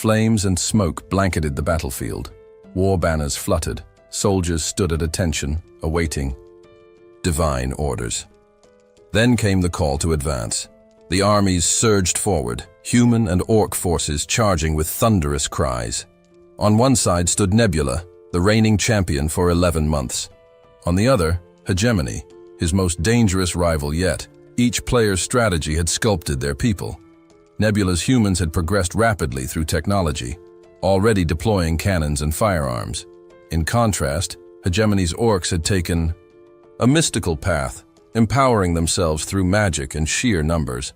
Flames and smoke blanketed the battlefield. War banners fluttered. Soldiers stood at attention, awaiting divine orders. Then came the call to advance. The armies surged forward, human and orc forces charging with thunderous cries. On one side stood Nebula, the reigning champion for 11 months. On the other, Hegemony, his most dangerous rival yet. Each player's strategy had sculpted their people. Nebula's humans had progressed rapidly through technology, already deploying cannons and firearms. In contrast, Hegemony's orcs had taken a mystical path, empowering themselves through magic and sheer numbers.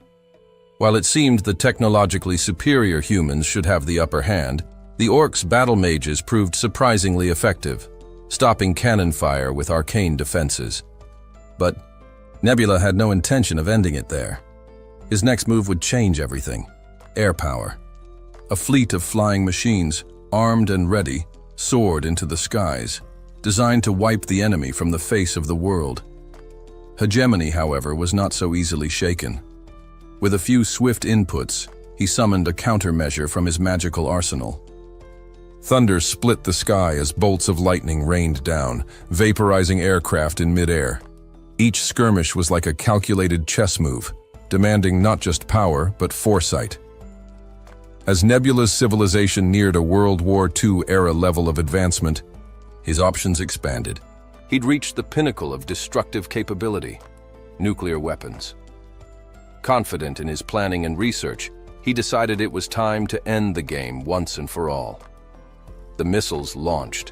While it seemed the technologically superior humans should have the upper hand, the orcs' battle mages proved surprisingly effective, stopping cannon fire with arcane defenses. But Nebula had no intention of ending it there. His next move would change everything. Air power. A fleet of flying machines, armed and ready, soared into the skies, designed to wipe the enemy from the face of the world. Hegemony, however, was not so easily shaken. With a few swift inputs, he summoned a countermeasure from his magical arsenal. Thunder split the sky as bolts of lightning rained down, vaporizing aircraft in midair. Each skirmish was like a calculated chess move, demanding not just power, but foresight. As Nebula's civilization neared a World War II-era level of advancement, his options expanded. He'd reached the pinnacle of destructive capability: nuclear weapons. Confident in his planning and research, he decided it was time to end the game once and for all. The missiles launched.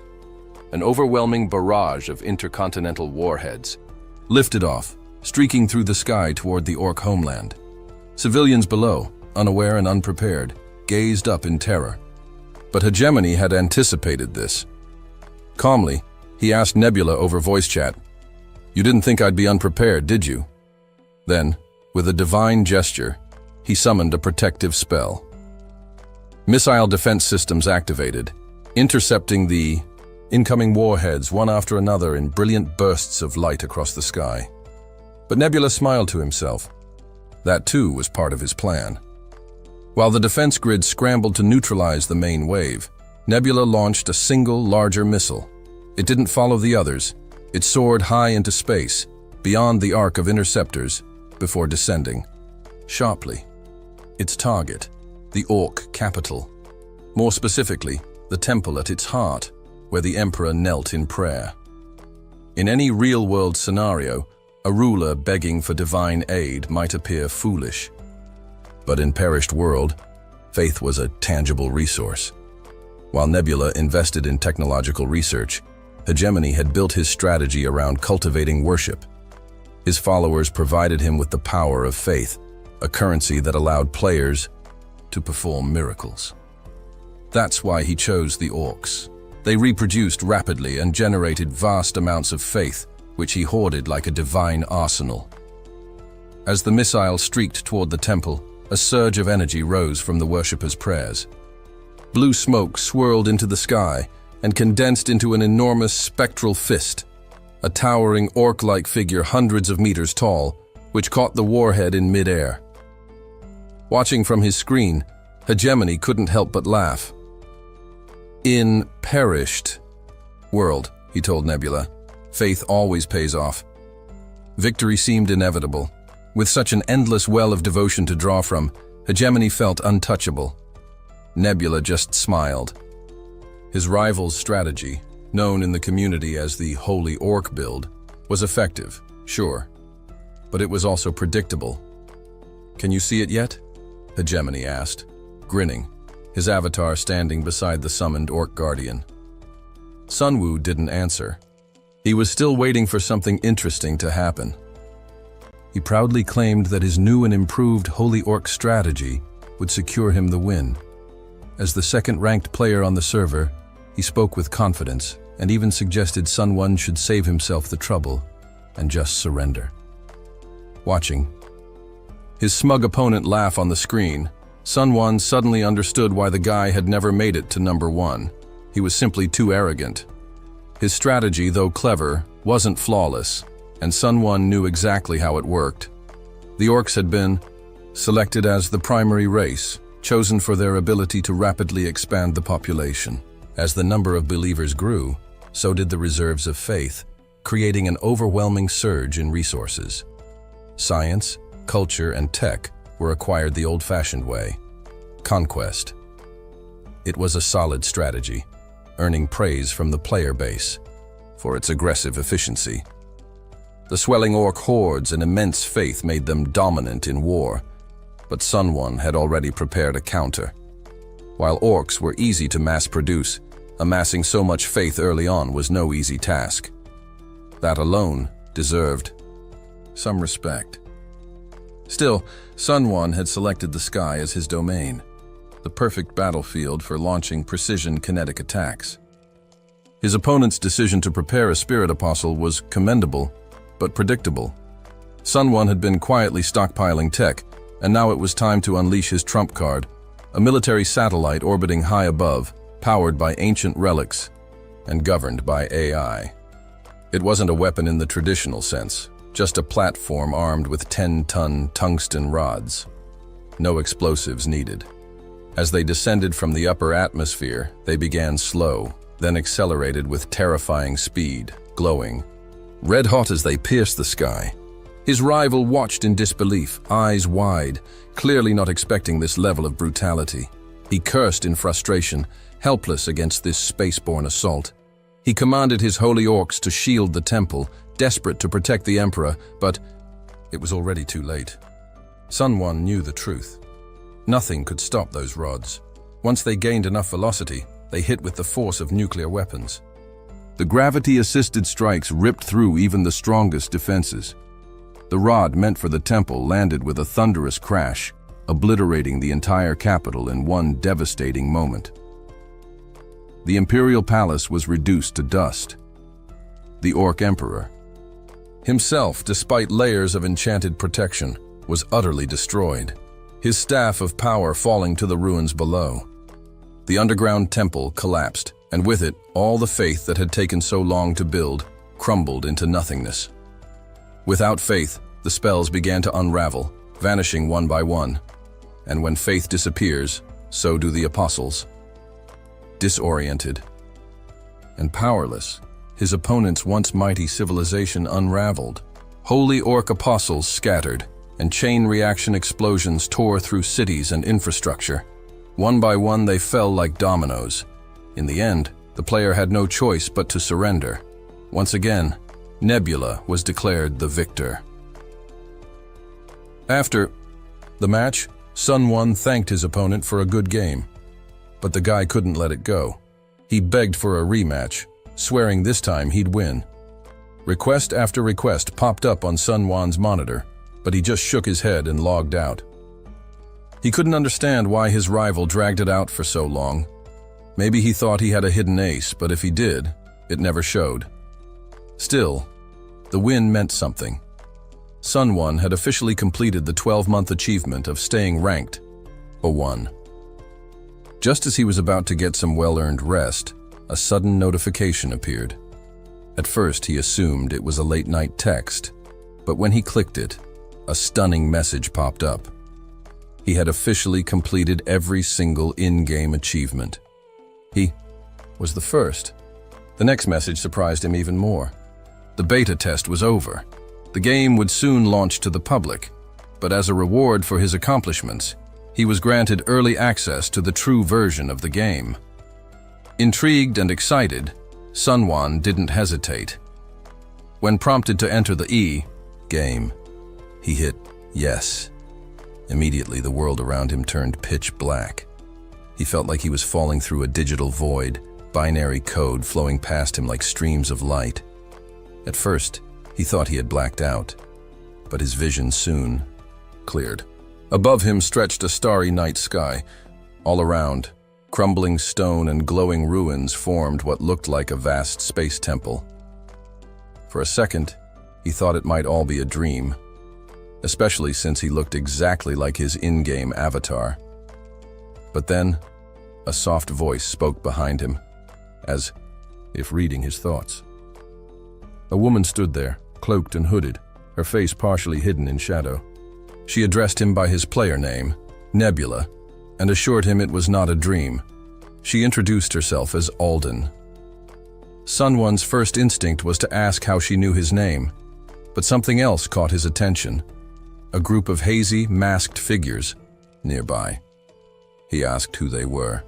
An overwhelming barrage of intercontinental warheads lifted off, streaking through the sky toward the orc homeland. Civilians below, unaware and unprepared, gazed up in terror. But Hegemony had anticipated this. Calmly, he asked Nebula over voice chat, "You didn't think I'd be unprepared, did you?" Then, with a divine gesture, he summoned a protective spell. Missile defense systems activated, intercepting the incoming warheads one after another in brilliant bursts of light across the sky. But Nebula smiled to himself. That too was part of his plan. While the defense grid scrambled to neutralize the main wave, Nebula launched a single, larger missile. It didn't follow the others. It soared high into space, beyond the arc of interceptors, before descending sharply. Its target, the orc capital. More specifically, the temple at its heart, where the emperor knelt in prayer. In any real-world scenario, a ruler begging for divine aid might appear foolish. But in perished world, faith was a tangible resource. While Nebula invested in technological research, Hegemony had built his strategy around cultivating worship. His followers provided him with the power of faith, a currency that allowed players to perform miracles. That's why he chose the orcs. They reproduced rapidly and generated vast amounts of faith, which he hoarded like a divine arsenal. As the missile streaked toward the temple, a surge of energy rose from the worshippers' prayers. Blue smoke swirled into the sky and condensed into an enormous spectral fist, a towering orc-like figure hundreds of meters tall, which caught the warhead in midair. Watching from his screen, Hegemony couldn't help but laugh. "In perished world," he told Nebula, "faith always pays off." Victory seemed inevitable. With such an endless well of devotion to draw from, Hegemony felt untouchable. Nebula just smiled. His rival's strategy, known in the community as the Holy Orc build, was effective, sure, but it was also predictable. "Can you see it yet?" Hegemony asked, grinning, his avatar standing beside the summoned orc guardian. Sunwoo didn't answer. He was still waiting for something interesting to happen. He proudly claimed that his new and improved Holy Orc strategy would secure him the win. As the second-ranked player on the server, he spoke with confidence and even suggested Sunwoo should save himself the trouble and just surrender. Watching his smug opponent laugh on the screen, Sunwoo suddenly understood why the guy had never made it to number 1. He was simply too arrogant. His strategy, though clever, wasn't flawless, and Sunwoo knew exactly how it worked. The orcs had been selected as the primary race, chosen for their ability to rapidly expand the population. As the number of believers grew, so did the reserves of faith, creating an overwhelming surge in resources. Science, culture, and tech were acquired the old-fashioned way: conquest. It was a solid strategy, earning praise from the player base for its aggressive efficiency. The swelling orc hordes and immense faith made them dominant in war, but Sun One had already prepared a counter. While orcs were easy to mass-produce, amassing so much faith early on was no easy task. That alone deserved some respect. Still, Sun One had selected the sky as his domain, the perfect battlefield for launching precision kinetic attacks. His opponent's decision to prepare a spirit apostle was commendable, but predictable. Sun One had been quietly stockpiling tech, and now it was time to unleash his trump card, a military satellite orbiting high above, powered by ancient relics and governed by AI. It wasn't a weapon in the traditional sense, just a platform armed with 10-ton tungsten rods. No explosives needed. As they descended from the upper atmosphere, they began slow, then accelerated with terrifying speed, glowing red-hot as they pierced the sky. His rival watched in disbelief, eyes wide, clearly not expecting this level of brutality. He cursed in frustration, helpless against this spaceborne assault. He commanded his holy orcs to shield the temple, desperate to protect the Emperor, but it was already too late. Sun One knew the truth. Nothing could stop those rods. Once they gained enough velocity, they hit with the force of nuclear weapons. The gravity-assisted strikes ripped through even the strongest defenses. The rod meant for the temple landed with a thunderous crash, obliterating the entire capital in one devastating moment. The imperial palace was reduced to dust. The Orc Emperor himself, despite layers of enchanted protection, was utterly destroyed, his staff of power falling to the ruins below. The underground temple collapsed, and with it, all the faith that had taken so long to build crumbled into nothingness. Without faith, the spells began to unravel, vanishing one by one. And when faith disappears, so do the apostles. Disoriented and powerless, his opponent's once mighty civilization unraveled. Holy orc apostles scattered, and chain reaction explosions tore through cities and infrastructure. One by one they fell like dominoes. In the end, the player had no choice but to surrender. Once again, Nebula was declared the victor. After the match, Sun One thanked his opponent for a good game. But the guy couldn't let it go. He begged for a rematch, swearing this time he'd win. Request after request popped up on Sun One's monitor, but he just shook his head and logged out. He couldn't understand why his rival dragged it out for so long. Maybe he thought he had a hidden ace, but if he did, it never showed. Still, the win meant something. Sun One had officially completed the 12-month achievement of staying ranked, a 1. Just as he was about to get some well-earned rest, a sudden notification appeared. At first, he assumed it was a late-night text, but when he clicked it, a stunning message popped up. He had officially completed every single in-game achievement. He was the first. The next message surprised him even more. The beta test was over. The game would soon launch to the public, but as a reward for his accomplishments, he was granted early access to the true version of the game. Intrigued and excited, Sun One didn't hesitate. When prompted to enter the E-game, he hit yes. Immediately, the world around him turned pitch black. He felt like he was falling through a digital void, binary code flowing past him like streams of light. At first, he thought he had blacked out, but his vision soon cleared. Above him stretched a starry night sky. All around, crumbling stone and glowing ruins formed what looked like a vast space temple. For a second, he thought it might all be a dream, especially since he looked exactly like his in-game avatar. But then, a soft voice spoke behind him, as if reading his thoughts. A woman stood there, cloaked and hooded, her face partially hidden in shadow. She addressed him by his player name, Nebula, and assured him it was not a dream. She introduced herself as Alden. Sunwon's first instinct was to ask how she knew his name, but something else caught his attention. A group of hazy, masked figures nearby. He asked who they were.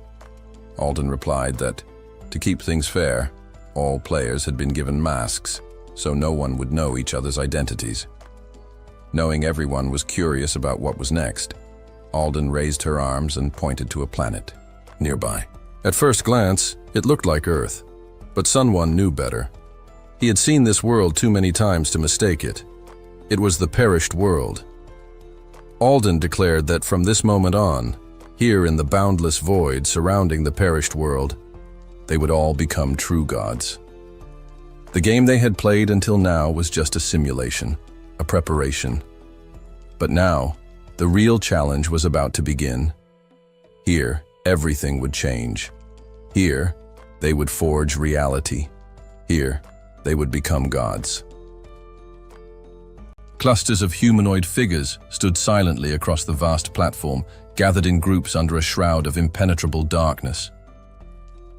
Alden replied that, to keep things fair, all players had been given masks, so no one would know each other's identities. Knowing everyone was curious about what was next, Alden raised her arms and pointed to a planet nearby. At first glance, it looked like Earth, but Sunwon knew better. He had seen this world too many times to mistake it. It was the perished world. Alden declared that from this moment on, here in the boundless void surrounding the perished world, they would all become true gods. The game they had played until now was just a simulation, a preparation. But now, the real challenge was about to begin. Here, everything would change. Here, they would forge reality. Here, they would become gods. Clusters of humanoid figures stood silently across the vast platform, gathered in groups under a shroud of impenetrable darkness.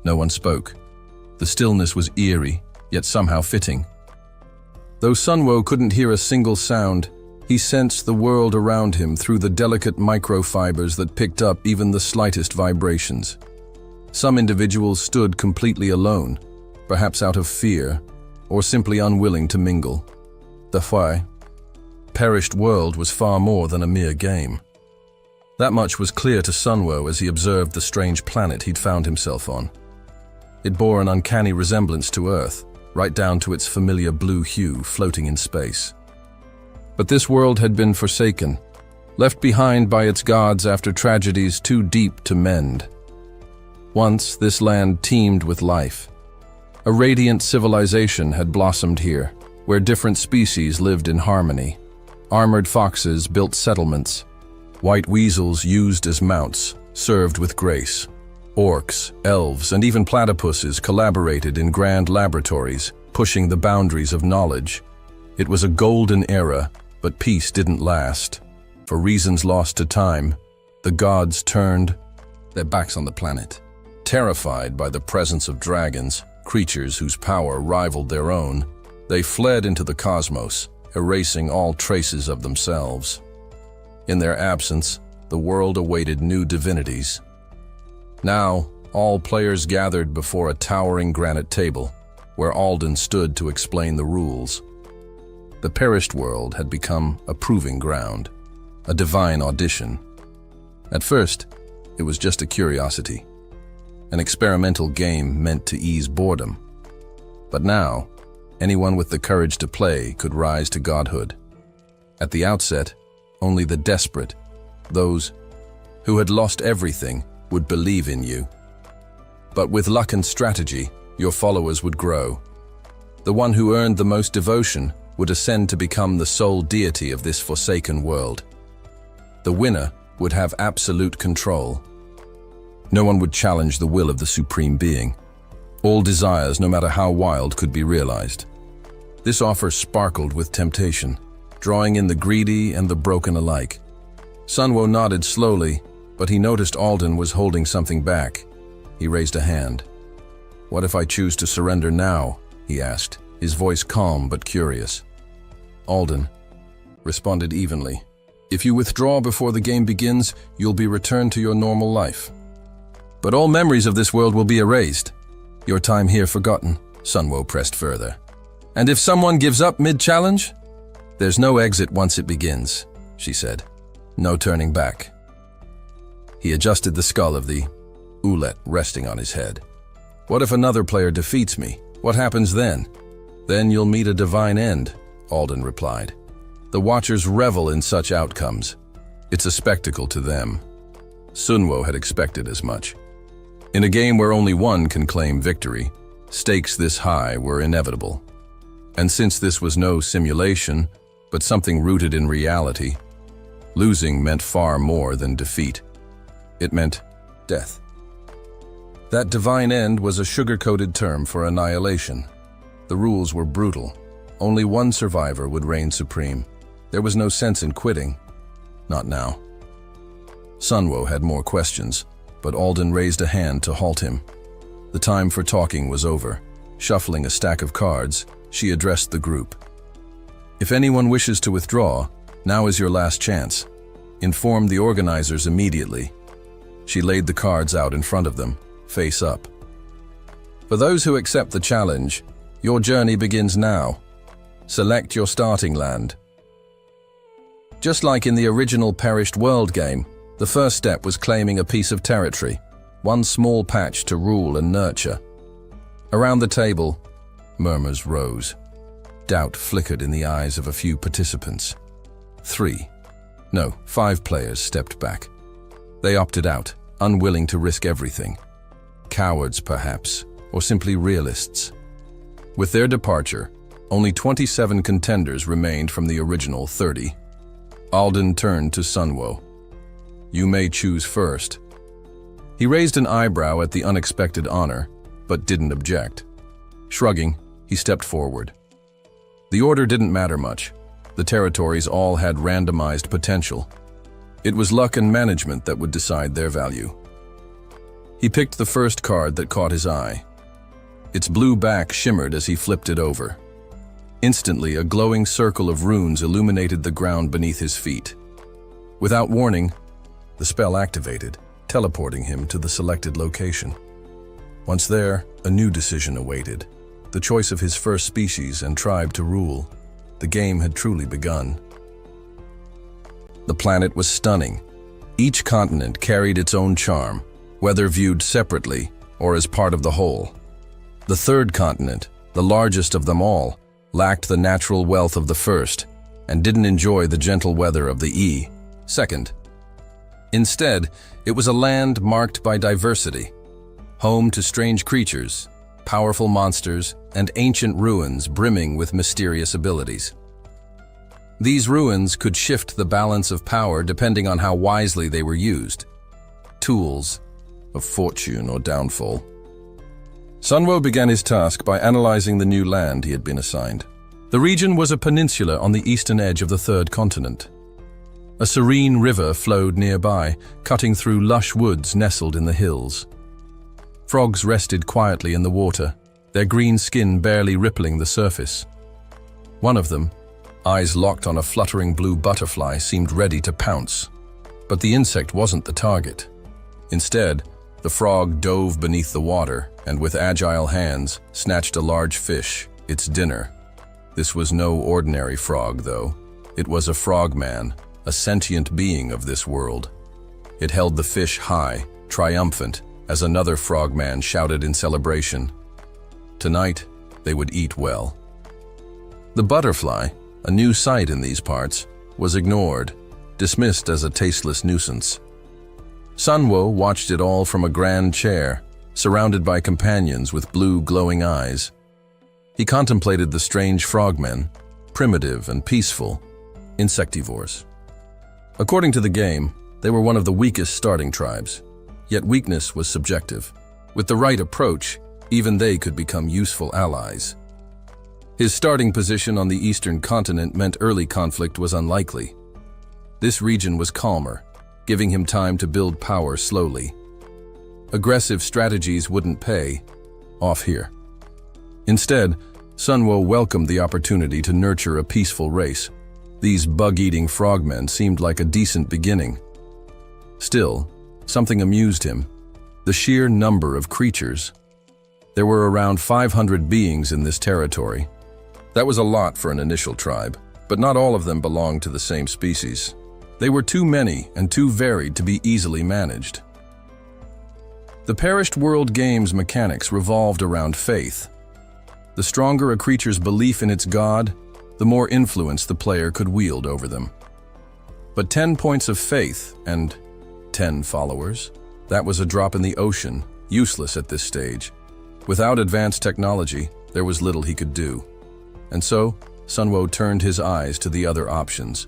No one spoke. The stillness was eerie, yet somehow fitting. Though Sunwo couldn't hear a single sound, he sensed the world around him through the delicate microfibers that picked up even the slightest vibrations. Some individuals stood completely alone, perhaps out of fear, or simply unwilling to mingle. The perished world was far more than a mere game. That much was clear to Sunwo as he observed the strange planet he'd found himself on. It bore an uncanny resemblance to Earth, right down to its familiar blue hue floating in space. But this world had been forsaken, left behind by its gods after tragedies too deep to mend. Once, this land teemed with life. A radiant civilization had blossomed here, where different species lived in harmony. Armored foxes built settlements. White weasels used as mounts, served with grace. Orcs, elves, and even platypuses collaborated in grand laboratories, pushing the boundaries of knowledge. It was a golden era, but peace didn't last. For reasons lost to time, the gods turned their backs on the planet. Terrified by the presence of dragons, creatures whose power rivaled their own, they fled into the cosmos, erasing all traces of themselves. In their absence, the world awaited new divinities. Now, all players gathered before a towering granite table, where Alden stood to explain the rules. The perished world had become a proving ground, a divine audition. At first, it was just a curiosity, an experimental game meant to ease boredom. But now, anyone with the courage to play could rise to godhood. At the outset, only the desperate, those who had lost everything, would believe in you. But with luck and strategy, your followers would grow. The one who earned the most devotion would ascend to become the sole deity of this forsaken world. The winner would have absolute control. No one would challenge the will of the supreme being. All desires, no matter how wild, could be realized. This offer sparkled with temptation, drawing in the greedy and the broken alike. Sunwo nodded slowly, but he noticed Alden was holding something back. He raised a hand. "What if I choose to surrender now?" he asked, his voice calm but curious. Alden responded evenly. "If you withdraw before the game begins, you'll be returned to your normal life. But all memories of this world will be erased. Your time here forgotten," Sunwo pressed further. "And if someone gives up mid-challenge? There's no exit once it begins," she said. "No turning back." He adjusted the skull of the Ulet resting on his head. "What if another player defeats me? What happens then?" "Then you'll meet a divine end," Alden replied. "The Watchers revel in such outcomes. It's a spectacle to them." Sunwo had expected as much. In a game where only one can claim victory, stakes this high were inevitable. And since this was no simulation, but something rooted in reality, losing meant far more than defeat. It meant death. That divine end was a sugar-coated term for annihilation. The rules were brutal. Only one survivor would reign supreme. There was no sense in quitting. Not now. Sunwo had more questions, but Alden raised a hand to halt him. The time for talking was over. Shuffling a stack of cards, she addressed the group. If anyone wishes to withdraw, now is your last chance. Inform the organizers immediately. She laid the cards out in front of them, face up. For those who accept the challenge, your journey begins now. Select your starting land. Just like in the original Perished World game, the first step was claiming a piece of territory, one small patch to rule and nurture. Around the table, murmurs rose. Doubt flickered in the eyes of a few participants. 5 players stepped back. They opted out, unwilling to risk everything. Cowards, perhaps, or simply realists. With their departure, only 27 contenders remained from the original 30. Alden turned to Sunwo. You may choose first. He raised an eyebrow at the unexpected honor, but didn't object. Shrugging, he stepped forward. The order didn't matter much. The territories all had randomized potential. It was luck and management that would decide their value. He picked the first card that caught his eye. Its blue back shimmered as he flipped it over. Instantly, a glowing circle of runes illuminated the ground beneath his feet. Without warning, the spell activated, teleporting him to the selected location. Once there, a new decision awaited. The choice of his first species and tribe to rule. The game had truly begun. The planet was stunning. Each continent carried its own charm, whether viewed separately or as part of the whole. The third continent, the largest of them all, lacked the natural wealth of the first and didn't enjoy the gentle weather of the second. Instead, it was a land marked by diversity, home to strange creatures, powerful monsters, and ancient ruins brimming with mysterious abilities. These ruins could shift the balance of power depending on how wisely they were used. Tools of fortune or downfall. Sunwo began his task by analyzing the new land he had been assigned. The region was a peninsula on the eastern edge of the third continent. A serene river flowed nearby, cutting through lush woods nestled in the hills. Frogs rested quietly in the water, their green skin barely rippling the surface. One of them, eyes locked on a fluttering blue butterfly, seemed ready to pounce. But the insect wasn't the target. Instead, the frog dove beneath the water and with agile hands snatched a large fish, its dinner. This was no ordinary frog, though. It was a frogman, a sentient being of this world. It held the fish high, triumphant, as another frogman shouted in celebration. Tonight, they would eat well. The butterfly, a new sight in these parts, was ignored, dismissed as a tasteless nuisance. Sunwo watched it all from a grand chair, surrounded by companions with blue glowing eyes. He contemplated the strange frogmen, primitive and peaceful, insectivores. According to the game, they were one of the weakest starting tribes, yet weakness was subjective. With the right approach, even they could become useful allies. His starting position on the eastern continent meant early conflict was unlikely. This region was calmer, giving him time to build power slowly. Aggressive strategies wouldn't pay off here. Instead, Sunwo welcomed the opportunity to nurture a peaceful race. These bug-eating frogmen seemed like a decent beginning. Still, something amused him: the sheer number of creatures. There were around 500 beings in this territory. That was a lot for an initial tribe, but not all of them belonged to the same species. They were too many and too varied to be easily managed. The Perished World game's mechanics revolved around faith. The stronger a creature's belief in its god, the more influence the player could wield over them. But 10 points of faith and 10 followers? That was a drop in the ocean, useless at this stage. Without advanced technology, there was little he could do. And so, Sunwo turned his eyes to the other options.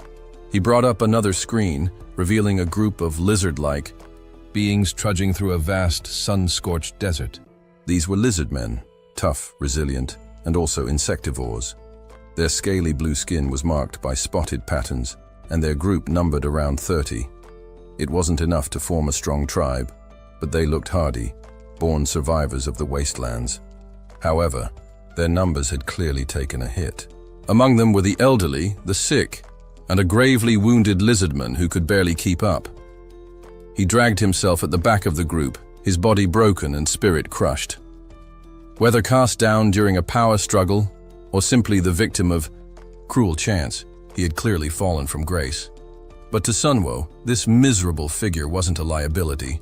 He brought up another screen, revealing a group of lizard-like beings trudging through a vast, sun-scorched desert. These were lizardmen, tough, resilient, and also insectivores. Their scaly blue skin was marked by spotted patterns, and their group numbered around 30. It wasn't enough to form a strong tribe, but they looked hardy, born survivors of the wastelands. However, their numbers had clearly taken a hit. Among them were the elderly, the sick, and a gravely wounded lizardman who could barely keep up. He dragged himself at the back of the group, his body broken and spirit crushed. Whether cast down during a power struggle or simply the victim of cruel chance, he had clearly fallen from grace. But to Sunwo, this miserable figure wasn't a liability.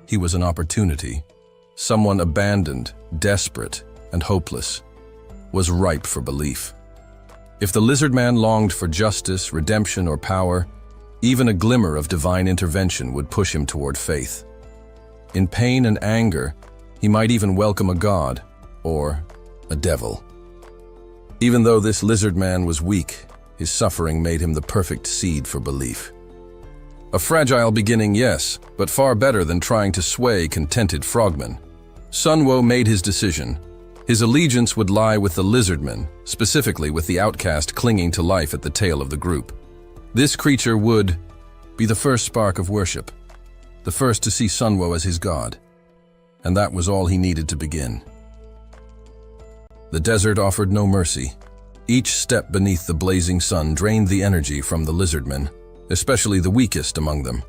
He was an opportunity. Someone abandoned, desperate, and hopeless, was ripe for belief. If the lizard man longed for justice, redemption, or power, even a glimmer of divine intervention would push him toward faith. In pain and anger, he might even welcome a god, or a devil. Even though this lizard man was weak, his suffering made him the perfect seed for belief. A fragile beginning, yes, but far better than trying to sway contented frogmen. Sunwo made his decision. His allegiance would lie with the lizardmen, specifically with the outcast clinging to life at the tail of the group. This creature would be the first spark of worship, the first to see Sunwo as his god. And that was all he needed to begin. The desert offered no mercy. Each step beneath the blazing sun drained the energy from the lizardmen, especially the weakest among them.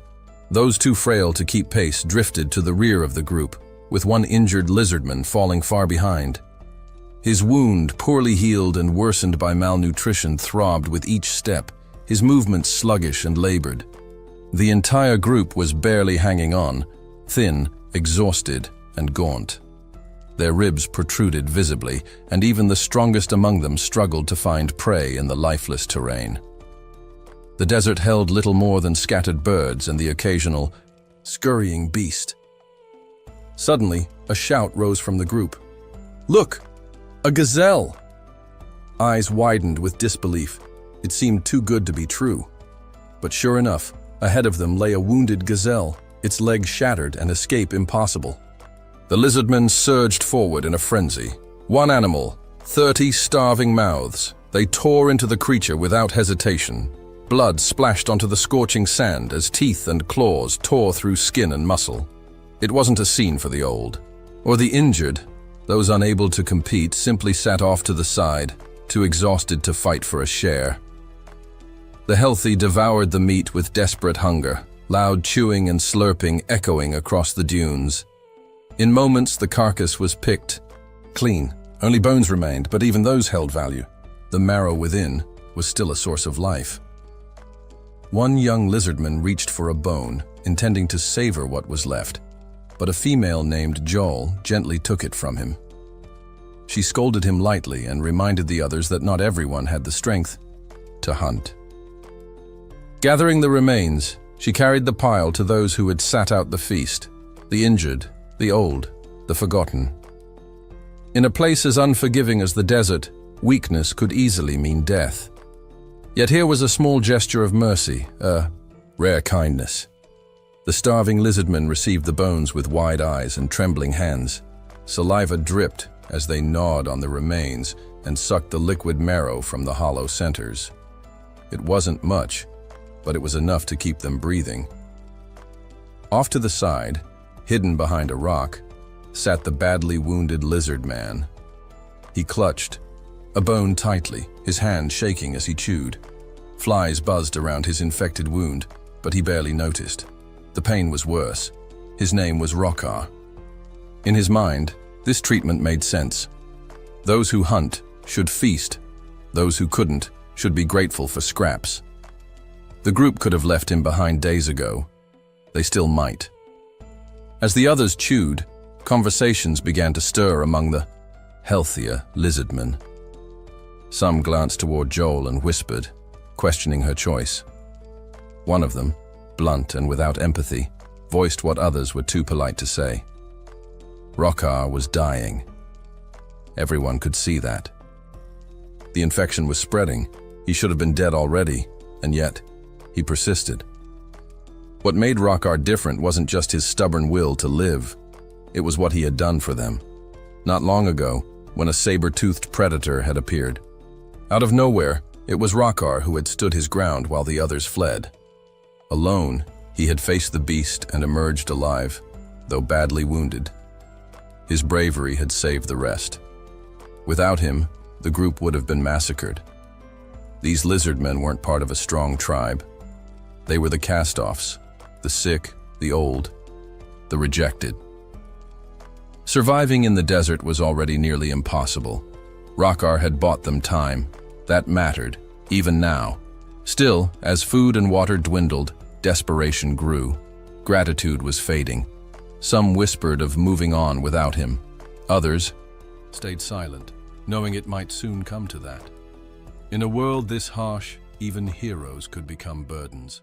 Those too frail to keep pace drifted to the rear of the group, with one injured lizardman falling far behind. His wound, poorly healed and worsened by malnutrition, throbbed with each step, his movements sluggish and labored. The entire group was barely hanging on, thin, exhausted, and gaunt. Their ribs protruded visibly, and even the strongest among them struggled to find prey in the lifeless terrain. The desert held little more than scattered birds and the occasional scurrying beast. Suddenly, a shout rose from the group. "Look! A gazelle!" Eyes widened with disbelief. It seemed too good to be true. But sure enough, ahead of them lay a wounded gazelle, its legs shattered and escape impossible. The lizardmen surged forward in a frenzy. One animal, 30 starving mouths. They tore into the creature without hesitation. Blood splashed onto the scorching sand as teeth and claws tore through skin and muscle. It wasn't a scene for the old. Or the injured. Those unable to compete simply sat off to the side, too exhausted to fight for a share. The healthy devoured the meat with desperate hunger, loud chewing and slurping echoing across the dunes. In moments, the carcass was picked clean. Only bones remained, but even those held value. The marrow within was still a source of life. One young lizardman reached for a bone, intending to savor what was left, but a female named Joel gently took it from him. She scolded him lightly and reminded the others that not everyone had the strength to hunt. Gathering the remains, she carried the pile to those who had sat out the feast, the injured, the old, the forgotten. In a place as unforgiving as the desert, weakness could easily mean death. Yet here was a small gesture of mercy, a rare kindness. The starving lizardmen received the bones with wide eyes and trembling hands. Saliva dripped as they gnawed on the remains and sucked the liquid marrow from the hollow centers. It wasn't much, but it was enough to keep them breathing. Off to the side, hidden behind a rock, sat the badly wounded lizard man. He clutched a bone tightly, his hand shaking as he chewed. Flies buzzed around his infected wound, but he barely noticed. The pain was worse. His name was Rockar. In his mind, this treatment made sense. Those who hunt should feast. Those who couldn't should be grateful for scraps. The group could have left him behind days ago. They still might. As the others chewed, conversations began to stir among the healthier lizardmen. Some glanced toward Joel and whispered, questioning her choice. One of them, blunt and without empathy, voiced what others were too polite to say. Rockar was dying. Everyone could see that. The infection was spreading. He should have been dead already, and yet he persisted. What made Rockar different wasn't just his stubborn will to live. It was what he had done for them. Not long ago, when a saber-toothed predator had appeared. Out of nowhere, it was Rockar who had stood his ground while the others fled. Alone, He had faced the beast and emerged alive, though badly wounded. His bravery had saved the rest. Without him, the group would have been massacred. These lizard men weren't part of a strong tribe. They were the cast-offs, the sick, the old, the rejected. Surviving in the desert was already nearly impossible. Rockar had bought them time. That mattered, even now. Still, as food and water dwindled, desperation grew. Gratitude was fading. Some whispered of moving on without him. Others stayed silent, knowing it might soon come to that. In a world this harsh, even heroes could become burdens.